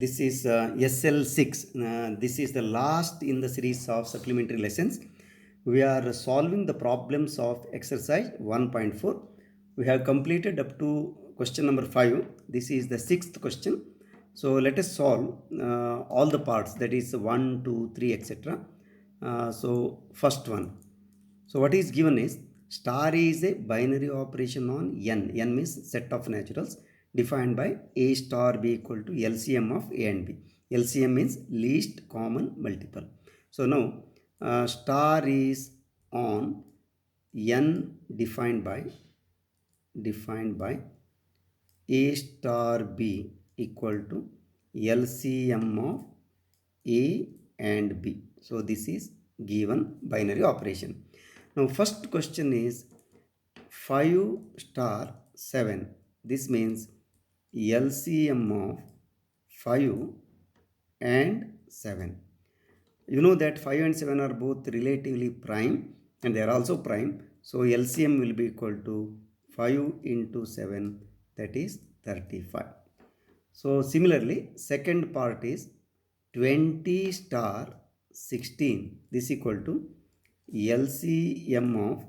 This is SL6. This is the last in the series of supplementary lessons. We are solving the problems of exercise 1.4. We have completed up to question number 5. This is the sixth question. So let us solve all the parts, that is 1, 2, 3, etc. So first one. So what is given is star is a binary operation on n. N means set of naturals defined by a star b equal to LCM of a and b. LCM means least common multiple. So now star is on n defined by a star b equal to LCM of a and b. So this is given binary operation. Now first question is 5 star 7. This means LCM of 5 and 7. You know that 5 and 7 are both relatively prime and they are also prime. So LCM will be equal to 5 into 7, that is 35. So similarly, second part is 20 star 16. This equal to LCM of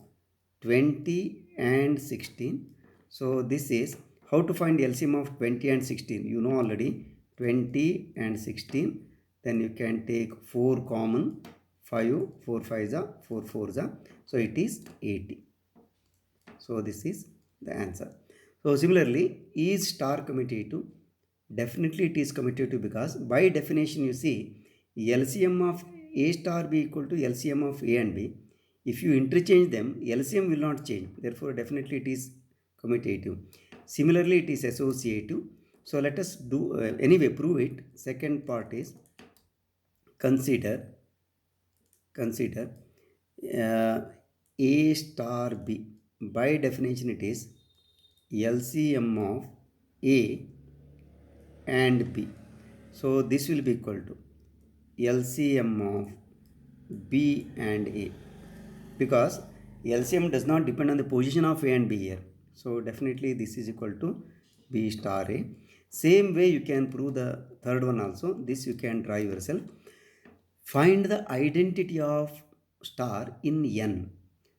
20 and 16. So this is how to find LCM of 20 and 16. You know already 20 and 16. Then you can take 4 common, 5, 4 5 are 4 4 are. So it is 80. So this is the answer. So similarly, is star commutative? Definitely it is commutative because by definition you see LCM of a star b equal to LCM of a and b. If you interchange them, LCM will not change. Therefore, definitely it is commutative. Similarly, it is associative. So let us do anyway prove it. Second part is consider uh, a star b. By definition, it is LCM of a and b. So this will be equal to LCM of b and a, because LCM does not depend on the position of a and b here. So definitely this is equal to b star a. Same way you can prove the third one also. This you can try yourself. Find the identity of star in n.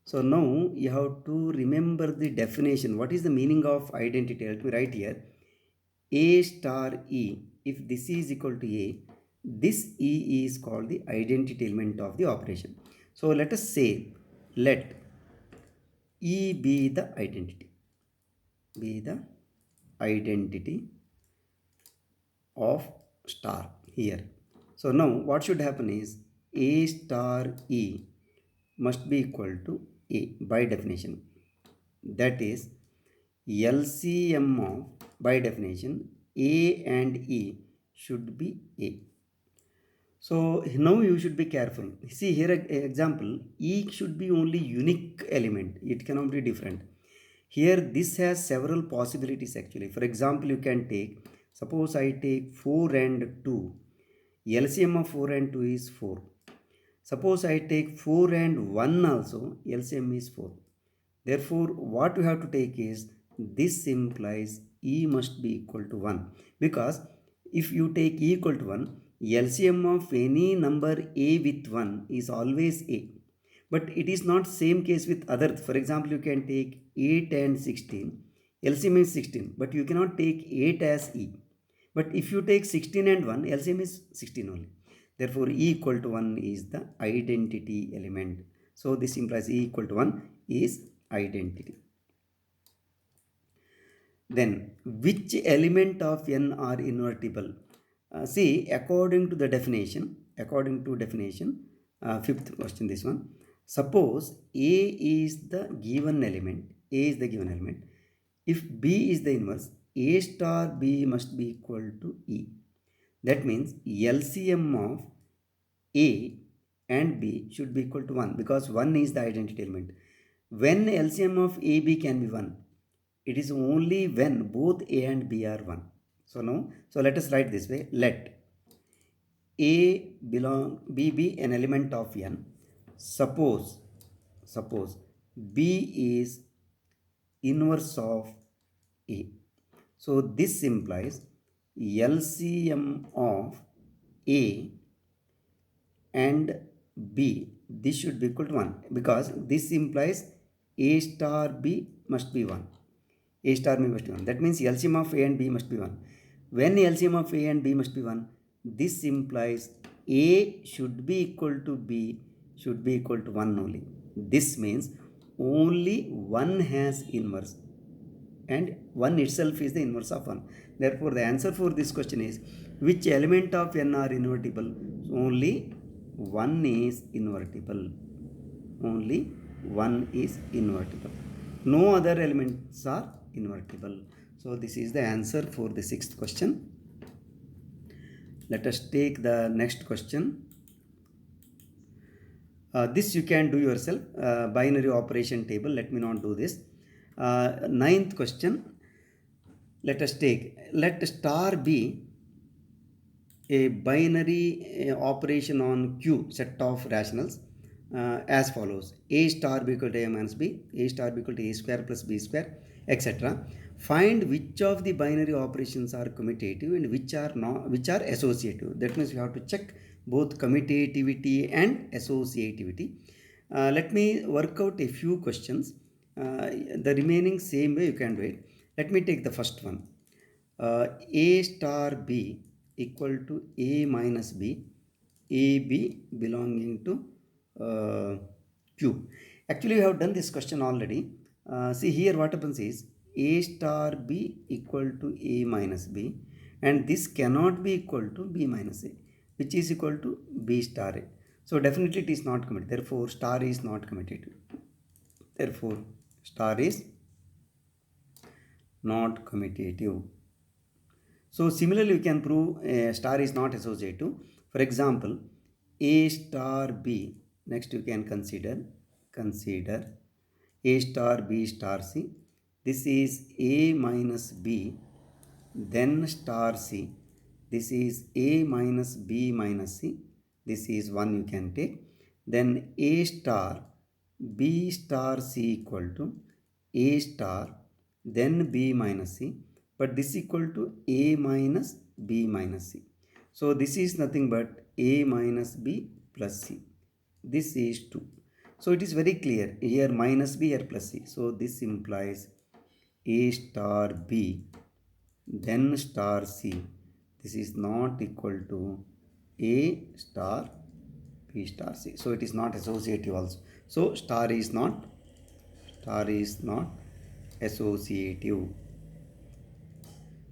So now you have to remember the definition. What is the meaning of identity? Let me write here. A star E, if this is equal to A, this E is called the identity element of the operation. So let us say, let E be the identity of star here. So now what should happen is A star E must be equal to A by definition. That is LCM of, by definition, A and E should be A. So now you should be careful. See here example, E should be only unique element. It cannot be different. Here this has several possibilities actually. For example, you can take, suppose I take 4 and 2. LCM of 4 and 2 is 4. Suppose I take 4 and 1 also, LCM is 4. Therefore, what we have to take is, this implies E must be equal to 1, because if you take E equal to 1, LCM of any number A with 1 is always A. But it is not same case with other. For example, you can take 8 and 16. LCM is 16, but you cannot take 8 as E. But if you take 16 and 1, LCM is 16 only. Therefore, E equal to 1 is the identity element. So this implies E equal to 1 is identity. Then, which element of n are invertible? See, according to definition, fifth question, this one. Suppose A is the given element. If B is the inverse, A star B must be equal to E. That means LCM of A and B should be equal to 1, because 1 is the identity element. When LCM of AB can be 1, it is only when both A and B are 1. So let us write this way. Let B be an element of n. Suppose B is inverse of A. So this implies LCM of A and B, this should be equal to 1, because this implies A star B must be 1. A star B must be 1. That means LCM of A and B must be 1. When LCM of A and B must be 1, this implies A should be equal to B should be equal to 1 only. This means only 1 has inverse, and 1 itself is the inverse of 1. Therefore, the answer for this question is, which element of n are invertible? Only 1 is invertible. Only 1 is invertible. No other elements are invertible. So this is the answer for the 6th question. Let us take the next question. This you can do yourself, binary operation table. Let me not do this. 9th question. Let us take, let star be a binary operation on Q set of rationals as follows: A star b equal to A minus B, A star b equal to A square plus B square, etc. Find which of the binary operations are commutative and which are not, which are associative. That means we have to check both commutativity and associativity. Let me work out a few questions. The remaining same way you can do it. Let me take the first one. A star B equal to A minus B, AB belonging to Q. Actually, we have done this question already. See here, what happens is A star B equal to A minus B, and this cannot be equal to B minus A, which is equal to B star A. So definitely it is not commutative. Therefore, star is not commutative. Therefore, star is not commutative. So similarly, we can prove a star is not associative. For example, A star B. Next, you can consider A star B star C. This is A minus B, then star C. This is A minus B minus C. This is one you can take. Then A star B star C equal to A star, then B minus C. But this equal to A minus B minus C. So this is nothing but A minus B plus C. This is 2. So it is very clear. Here minus B, here plus C. So this implies A star B, then star C. This is not equal to A star B star C. So it is not associative also. So star is not associative.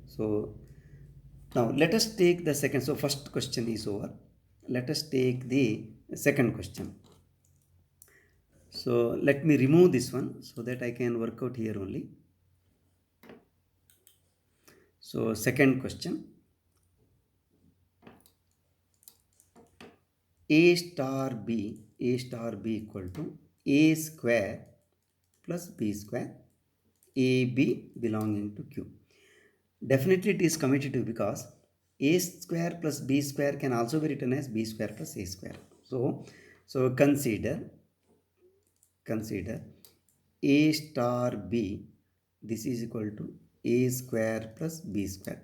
So now let us take the second. So first question is over. Let us take the second question. So let me remove this one so that I can work out here only. So second question. A star B equal to A square plus B square, AB belonging to Q. Definitely it is commutative because A square plus B square can also be written as B square plus A square. So consider A star B, this is equal to A square plus B square.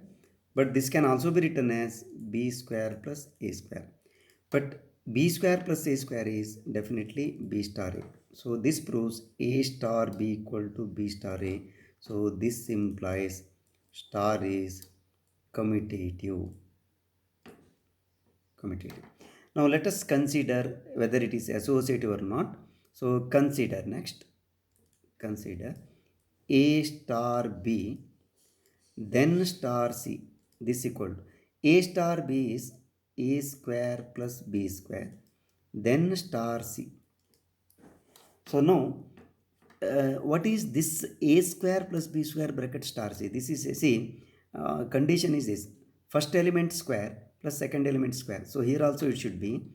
But this can also be written as B square plus A square. But B square plus A square is definitely B star A. So this proves A star B equal to B star A. So this implies star is commutative. Now let us consider whether it is associative or not. So consider A star B, then star C. This equal to A star B is A square plus B square, then star C. So now what is this A square plus B square bracket star C? This is, see, condition is this: first element square plus second element square. So here also it should be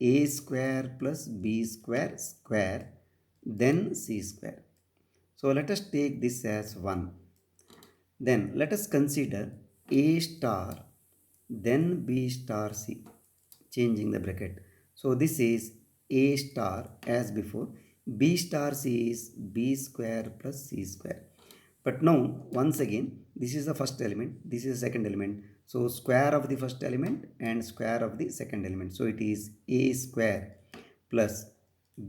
A square plus B square square, then C square. So let us take this as 1. Then let us consider A star, then B star C, changing the bracket. So this is A star as before. B star C is B square plus C square. But now once again, this is the first element, this is the second element. So square of the first element and square of the second element. So it is a square plus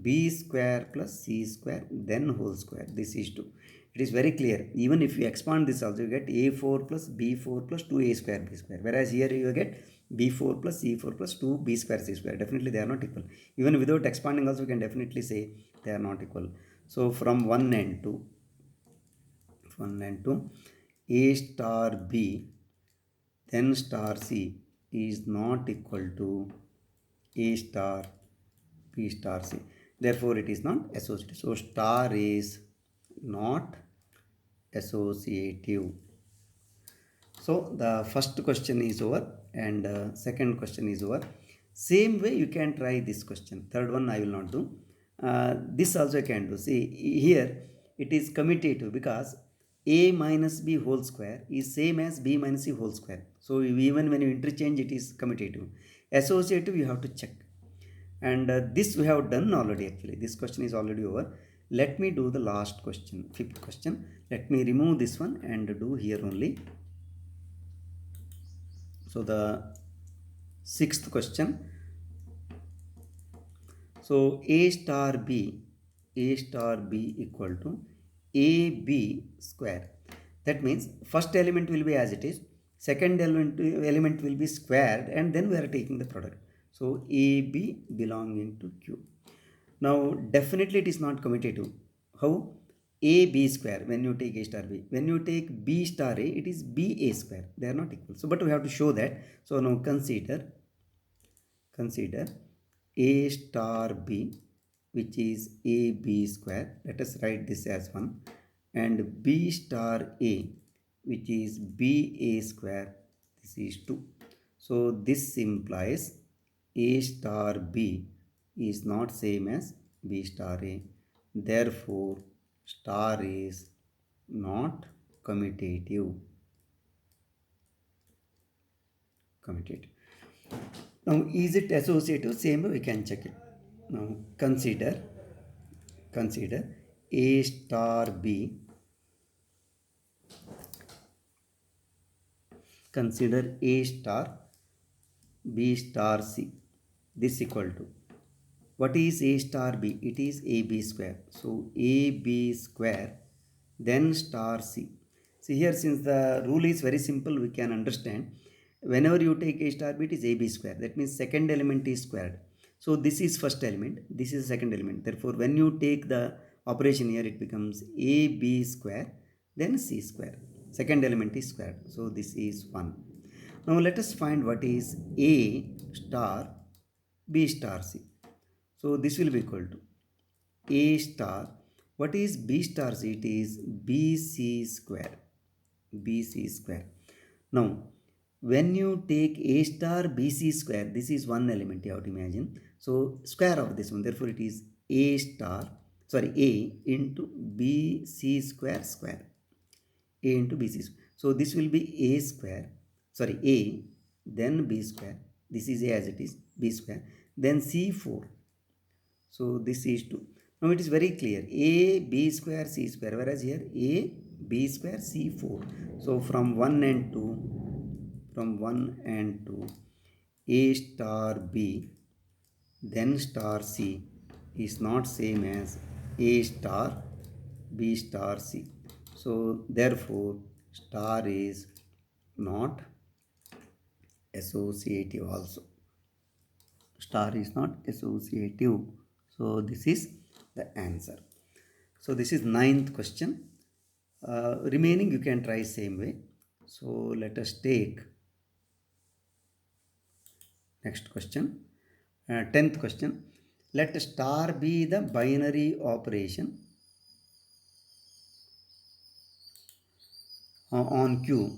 b square plus c square then whole square. This is 2. It is very clear. Even if you expand this also, you get a4 plus b4 plus 2a square b square. Whereas here you get b4 plus c4 plus 2b square c square. Definitely they are not equal. Even without expanding also, we can definitely say they are not equal. So from 1 and 2, a star b then star c is not equal to a star b star c. Therefore, it is not associative. So, star is not associative. So, the first question is over and second question is over. Same way you can try this question. Third one I will not do. This also I can do. See here it is commutative because a minus b whole square is same as b minus c whole square. So even when you interchange it is commutative. Associative you have to check. And this we have done already actually. This question is already over. Let me do the last question, fifth question. Let me remove this one and do here only. So the sixth question. So a star b equal to ab square. That means first element will be as it is, second element will be squared, and then we are taking the product. So ab belonging to q. Now definitely it is not commutative. How? A b square when you take a star b. When you take b star a, it is b a square. They are not equal. So but we have to show that. So now consider a star b, which is ab square. Let us write this as 1, and b star a, which is ba square. This is 2. So this implies a star b is not same as b star a. Therefore star is not commutative. Now is it associative? Same way we can check it. Now consider a star b, consider a star b star c. This equal to, what is a star b? It is ab square. So ab square then star c. See here, since the rule is very simple, we can understand. Whenever you take a star b, it is ab square. That means second element is squared. So this is first element, this is second element. Therefore when you take the operation here, it becomes ab square then c square. Second element is squared. So this is 1. Now let us find what is a star b star c. So this will be equal to a star. What is b star c? It is bc square. bc square. Now when you take a star bc square, this is one element you have to imagine. So square of this one. Therefore it is a star, sorry, a into bc square square. A into bc square. So this will be a square, sorry, a, then b square. This is a as it is, b square, then c4. So this is 2. Now it is very clear. A b square c square, whereas here a b square c4. So from 1 and 2, a star b then star c is not same as a star b star c. So therefore star is not associative also. Star is not associative. So this is the answer. So this is ninth question. Remaining you can try same way. So let us take next question. 10th question. Let star be the binary operation on Q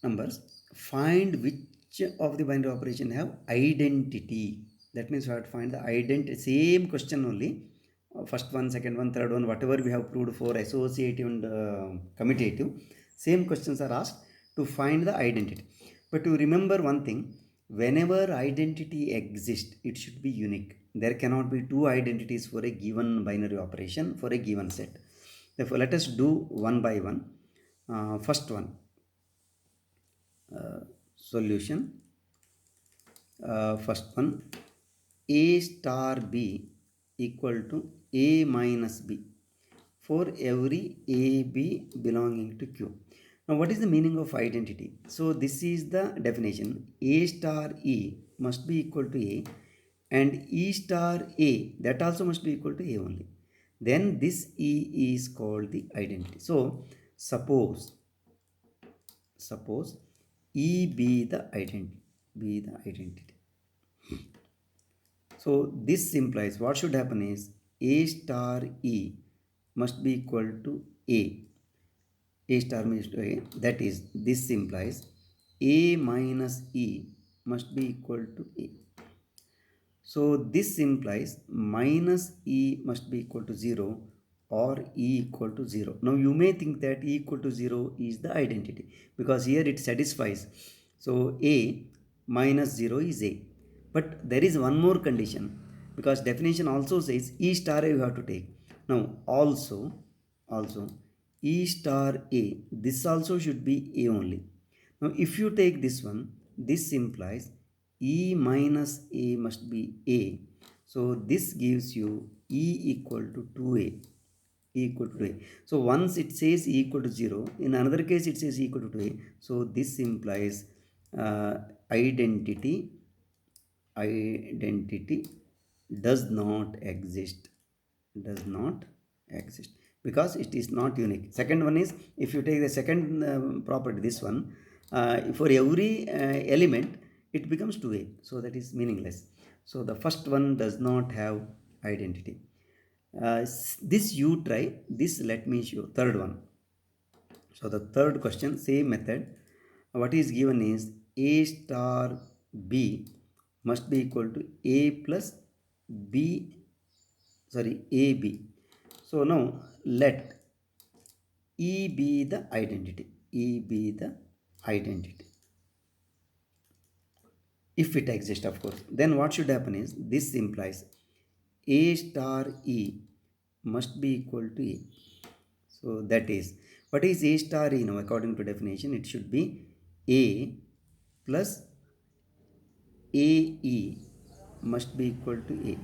numbers. Find which of the binary operation have identity. That means we have to find the identity. Same question only. First one, second one, third one, whatever we have proved for associative and commutative. Same questions are asked to find the identity. But to remember one thing, whenever identity exists, it should be unique. There cannot be two identities for a given binary operation for a given set. Therefore, let us do one by one. First one. solution. First one, A star B equal to A minus B for every A B belonging to Q. Now what is the meaning of identity? So this is the definition. A star E must be equal to A, and E star A, that also must be equal to A only. Then this E is called the identity. So suppose E be the identity. So this implies what should happen is A star E must be equal to A. A star means to A. That is, this implies A minus E must be equal to A. So this implies minus E must be equal to 0 or E equal to 0. Now you may think that E equal to 0 is the identity because here it satisfies. So A minus 0 is A. But there is one more condition because definition also says E star A you have to take. Now also E star A, this also should be A only. Now if you take this one, this implies E minus A must be A. So this gives you E equal to 2A. E equal to 2A. So once it says E equal to 0, in another case it says E equal to 2A. So this implies identity does not exist. Because it is not unique. Second one is, if you take the second property, this one, for every element it becomes 2A, so that is meaningless. So the first one does not have identity. This you try, this let me show. Third one. So the third question, same method. What is given is A star B must be equal to A plus B, sorry, AB. So now let E be the identity. E be the identity. If it exists, of course. Then what should happen is, this implies A star E must be equal to A. So that is, what is A star E now? According to definition, it should be A plus AE must be equal to A.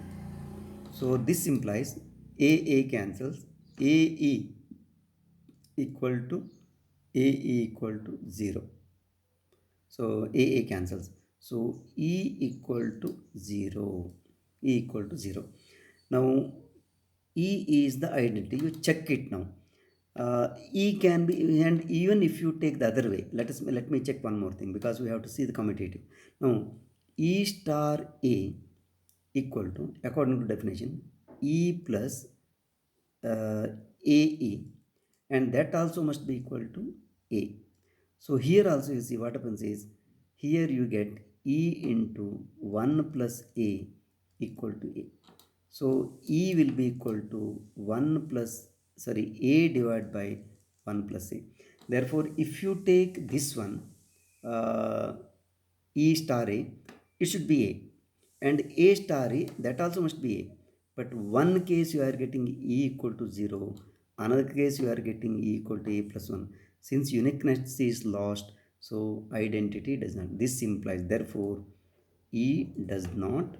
So this implies AA cancels, AE equal to AE equal to 0. So AA cancels. So E equal to 0. E equal to 0. Now E is the identity. You check it now. E can be, and even if you take the other way, let me check one more thing because we have to see the commutative. Now E star A equal to, according to definition, E plus AE, and that also must be equal to A. So here also you see what happens is, here you get E into 1 plus A equal to A. So E will be equal to 1 plus, sorry, A divided by 1 plus A. Therefore, if you take this one, E star A, it should be A. And A star A, that also must be A. But one case you are getting E equal to 0, another case you are getting E equal to A plus 1. Since uniqueness is lost, so identity does not. This implies, therefore, E does not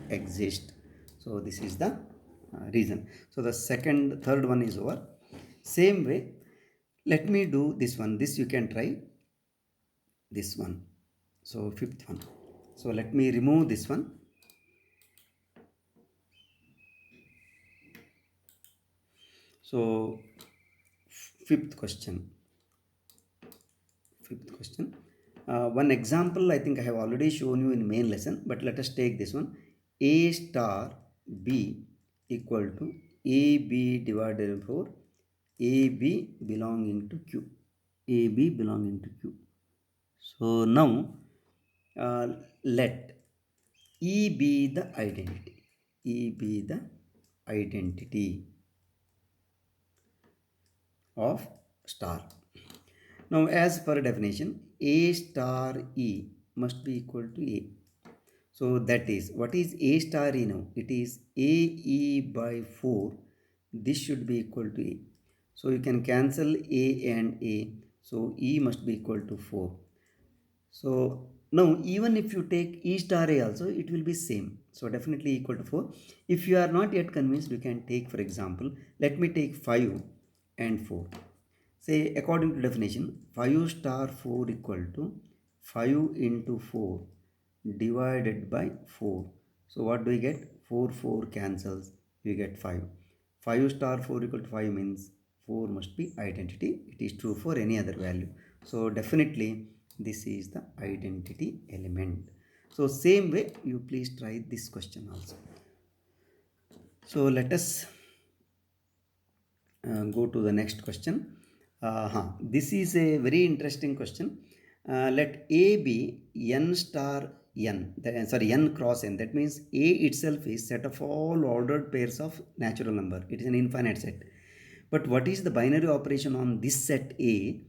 exist. So this is the reason. So the third one is over. Same way, let me do this one. This you can try. This one. So fifth one. So let me remove this one. So fifth question. One example I think I have already shown you in main lesson, but let us take this one. A star B equal to AB divided by 4, AB belonging to Q. AB belonging to Q. So now let E be the identity. E be the identity of star. Now as per definition, A star E must be equal to A. So that is, what is A star E now? It is AE by 4. This should be equal to A. So you can cancel A and A. So E must be equal to 4. So now even if you take E star A also, it will be same. So definitely equal to 4. If you are not yet convinced, you can take, for example, let me take 5 and 4. Say according to definition, 5 star 4 equal to 5 into 4 divided by 4. So what do we get? 4 4 cancels, we get 5. 5 star 4 equal to 5 means 4 must be identity. It is true for any other value. So definitely this is the identity element. So same way you please try this question also. So let us go to the next question. This is a very interesting question. Let A be n star n, n cross n. That means A itself is set of all ordered pairs of natural number. It is an infinite set. But what is the binary operation on this set A?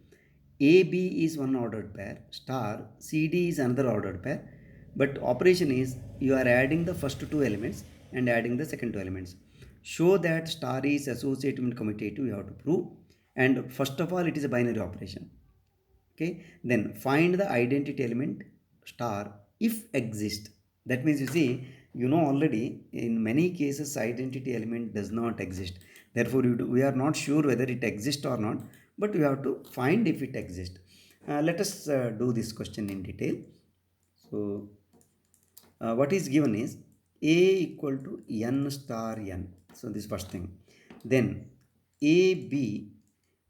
AB is one ordered pair, star CD is another ordered pair. But operation is you are adding the first two elements and adding the second two elements. Show that star is associative and commutative, you have to prove. And first of all, it is a binary operation. Okay, then find the identity element star if exist. That means you see, you know already in many cases identity element does not exist. Therefore, we are not sure whether it exists or not, but we have to find if it exists. Let us do this question in detail. So what is given is A equal to n star n. So this first thing. Then AB,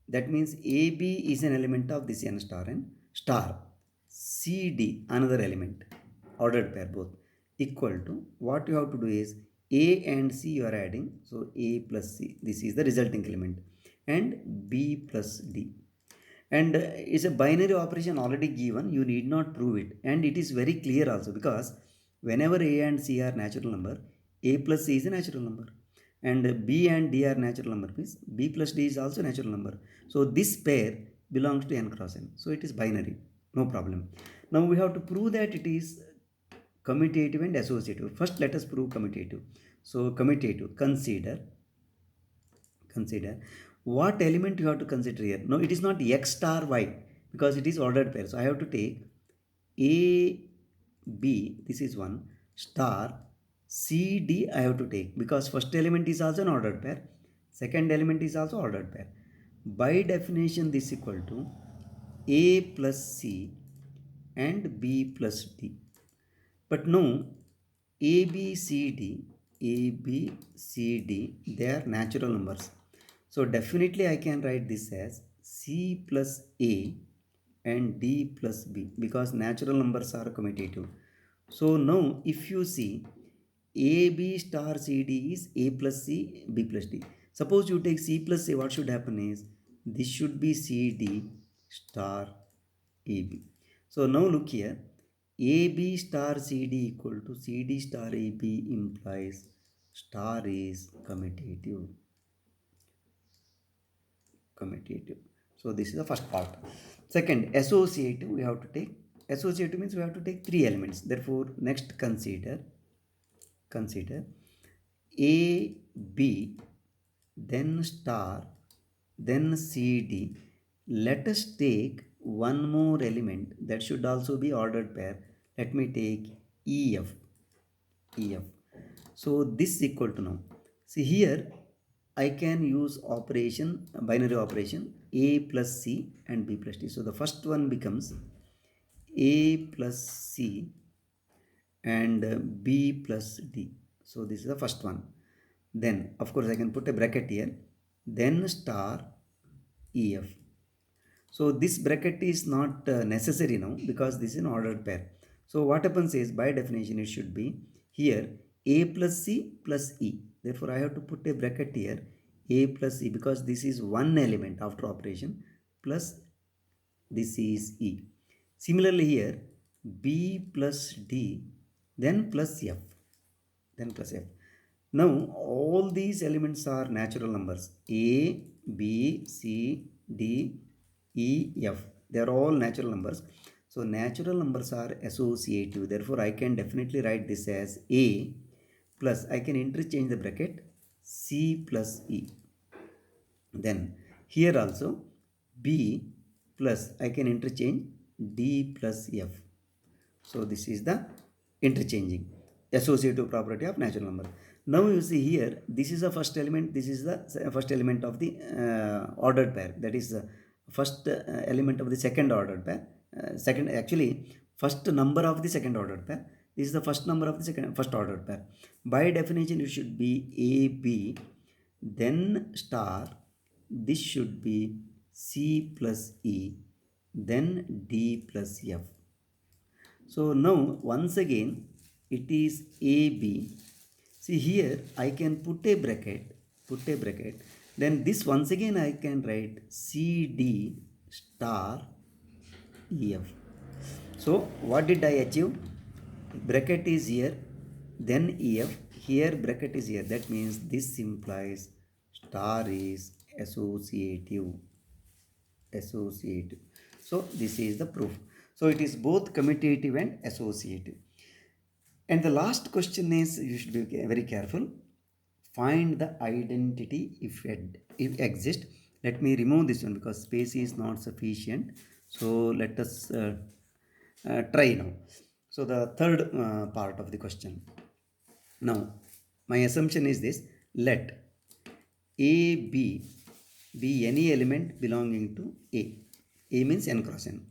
that means AB is an element of this n star n, star CD another element, ordered pair both, equal to, what you have to do is A and C you are adding. So A plus C, this is the resulting element, and B plus D. And it's a binary operation already given, you need not prove it, and it is very clear also, because whenever A and C are natural number, A plus C is a natural number, and B and D are natural number means B plus D is also natural number. So this pair belongs to n cross n, so it is binary, no problem. Now we have to prove that it is commutative and associative. First let us prove commutative. So commutative, consider what element you have to consider here. No, it is not x star y, because it is ordered pair. So I have to take A B, this is one, star C D I have to take, because first element is also an ordered pair, second element is also ordered pair. By definition this equal to A plus C and B plus D. But no, A B C D, A B C D, they are natural numbers. So definitely I can write this as C plus A and D plus B, because natural numbers are commutative. So now if you see, AB star CD is A plus C, B plus D. Suppose you take C plus A, what should happen is this should be CD star AB. So now look here, AB star CD equal to CD star AB implies star is commutative. So this is the first part. Second, associative, we have to take. Associative means we have to take three elements. Therefore, next consider A, B, then star, then CD. Let us take one more element that should also be ordered pair. Let me take EF. So this is equal to, now see here I can use operation, binary operation, A plus C and B plus D. So the first one becomes A plus C and B plus D. So this is the first one. Then of course I can put a bracket here, then star EF. So this bracket is not necessary now, because this is an ordered pair. So what happens is, by definition it should be here A plus C plus E. Therefore I have to put a bracket here, A plus E, because this is one element after operation, plus this is E. Similarly here B plus D, then plus F, Now all these elements are natural numbers, A, B, C, D, E, F. They are all natural numbers. So natural numbers are associative. Therefore I can definitely write this as A plus, I can interchange the bracket, C plus E. Then here also B plus, I can interchange D plus F. So this is the interchanging associative property of natural number. Now you see here, this is the first element, this is the first element of the ordered pair, that is the first element of the second ordered pair, second actually first number of the second ordered pair, this is the first number of the first ordered pair. By definition it should be A, B, then star, this should be C plus E, then D plus F. So now once again it is AB. See here I can put a bracket, then this once again I can write CD star EF. So what did I achieve? Bracket is here, then EF, here bracket is here. That means this implies star is associative. So this is the proof. So it is both commutative and associative. And the last question is, you should be very careful. Find the identity if exist. Let me remove this one because space is not sufficient. So let us try now. So the third part of the question. Now my assumption is this: let A, B be any element belonging to A. A means n cross n.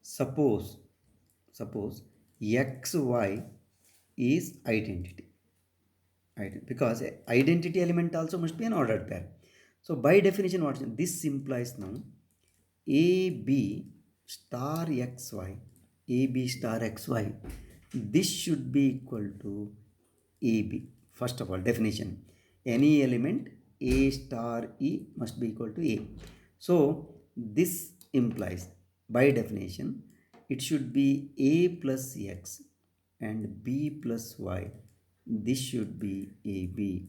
Suppose X, Y is identity. Because identity element also must be an ordered pair. So by definition, what this implies now, AB star XY, AB star XY, this should be equal to AB. First of all, definition, any element A star E must be equal to A. So this implies, by definition, it should be A plus X and B plus Y. This should be AB.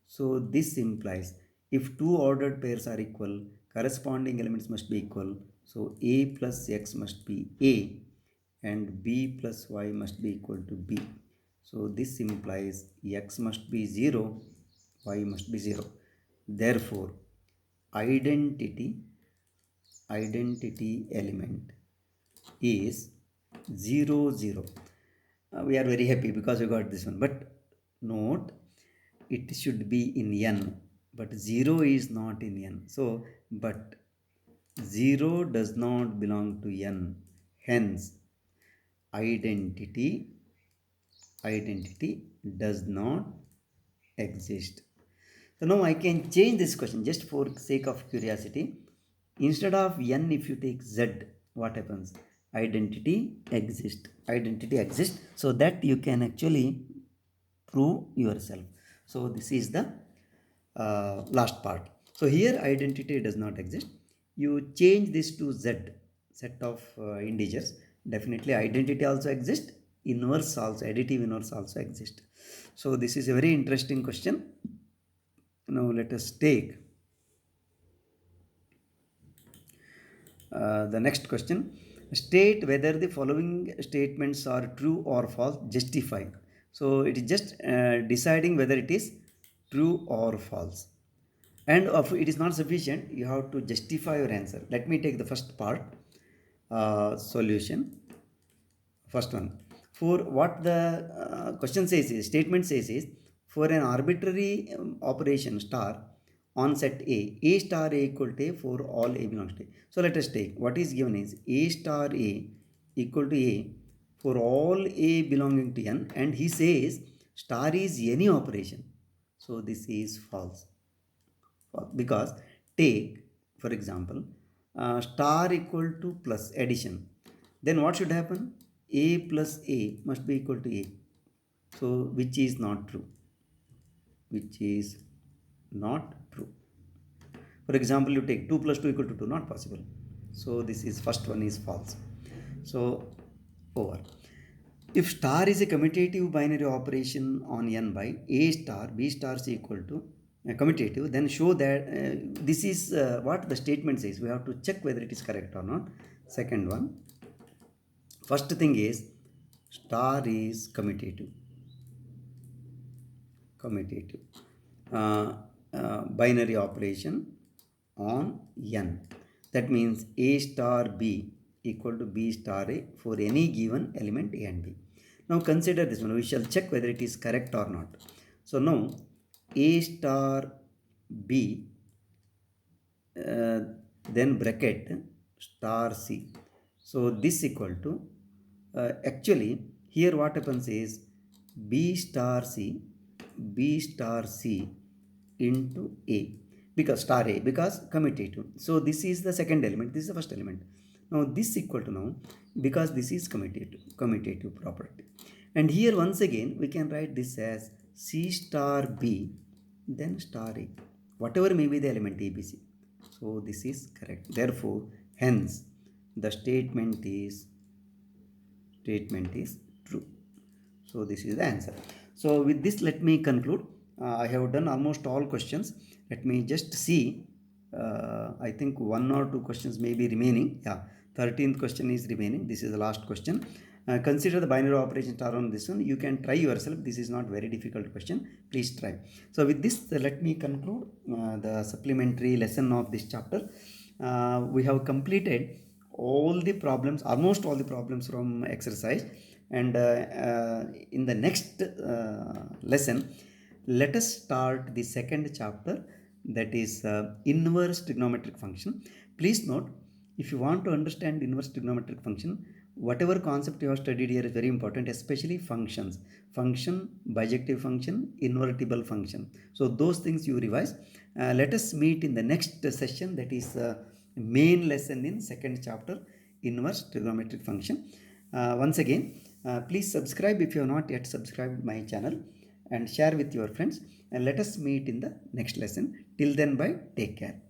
So this implies if two ordered pairs are equal, corresponding elements must be equal. So A plus X must be A and B plus Y must be equal to B. So this implies X must be 0, Y must be 0. Therefore, identity element is 0, 0. We are very happy because we got this one, but note it should be in n, but 0 is not in n. So but 0 does not belong to n, hence identity does not exist. So now I can change this question just for sake of curiosity. Instead of n, if you take z, what happens? Identity exists, so that you can actually prove yourself. So this is the last part. So here identity does not exist. You change this to z, set of integers. Definitely identity also exists, inverse also, additive inverse also exists. So this is a very interesting question. Now let us take the next question. State whether the following statements are true or false. Justify. So it is just deciding whether it is true or false. And if it is not sufficient, you have to justify your answer. Let me take the first part. Solution. First one. For what the question says is, statement says is, for an arbitrary operation star on set A star A equal to A for all A belongs to A. So let us take what is given is A star A equal to A for all A belonging to N, and he says star is any operation. So this is false. Because take for example star equal to plus addition, then what should happen? A plus A must be equal to A. So which is not true. For example, you take 2 plus 2 equal to 2, not possible. So this is first one is false. So over. If star is a commutative binary operation on n by A star B star is equal to commutative, then show that this is what the statement says. We have to check whether it is correct or not. Second one, first thing is star is commutative. Binary operation on n. That means A star B equal to B star A for any given element A and B. Now consider this one. We shall check whether it is correct or not. So now A star B, then bracket star C. So this equal to, actually here what happens is B star C into A, because star A, because commutative. So this is the second element, this is the first element. Now this equal to, now because this is commutative property, and here once again we can write this as C star B then star A, whatever may be the element ABC. So this is correct. Therefore, hence the statement is true. So this is the answer. So with this, let me conclude. I have done almost all questions. Let me just see. I think 1 or 2 questions may be remaining. Yeah, 13th question is remaining. This is the last question. Consider the binary operation star on this one. You can try yourself. This is not very difficult question. Please try. So with this, let me conclude the supplementary lesson of this chapter. We have completed all the problems, almost all the problems from exercise, and in the next lesson, let us start the second chapter, that is inverse trigonometric function. Please note, if you want to understand inverse trigonometric function, whatever concept you have studied here is very important, especially functions, bijective function, invertible function. So those things you revise. Let us meet in the next session, that is main lesson in second chapter, inverse trigonometric function. Once again, please subscribe if you have not yet subscribed my channel, and share with your friends, and let us meet in the next lesson. Till then, bye, take care.